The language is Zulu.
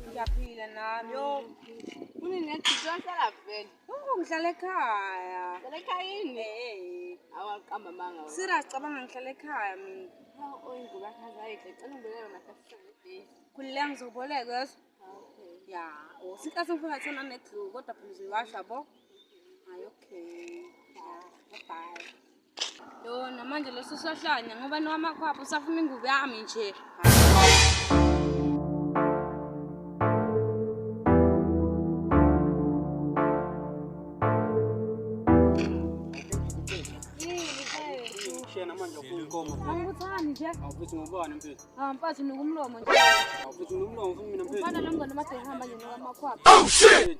Ngiyaphila nami. Yo, Uninethihlala vele. ngihlala ekhaya. Vele ekhayini. Awaqamba manga. Serious cabanga ngihlala ekhaya mina. Oyinguba kaza ayidle. Cela ngibelele nasasibhedlela. Khulileka ngizoboleka yes. Okay. Ya, sika sengifika thina neglue kodwa phela uzoyiwasha bo. Hayi okay. Bye. Yo, namanje lo sisohlanya ngoba nowamakhwapha usafuna ingubo yami nje. Shena manje ukuyinkomo. Angikuthani nje. Awufuthi ngubani mfethu? Mfethu nikumlomo nje. Awufuthi ngumlomo ufuna mina mfethu. Ufana nomngane mase ehamba nje nowamakhwapha. Shit.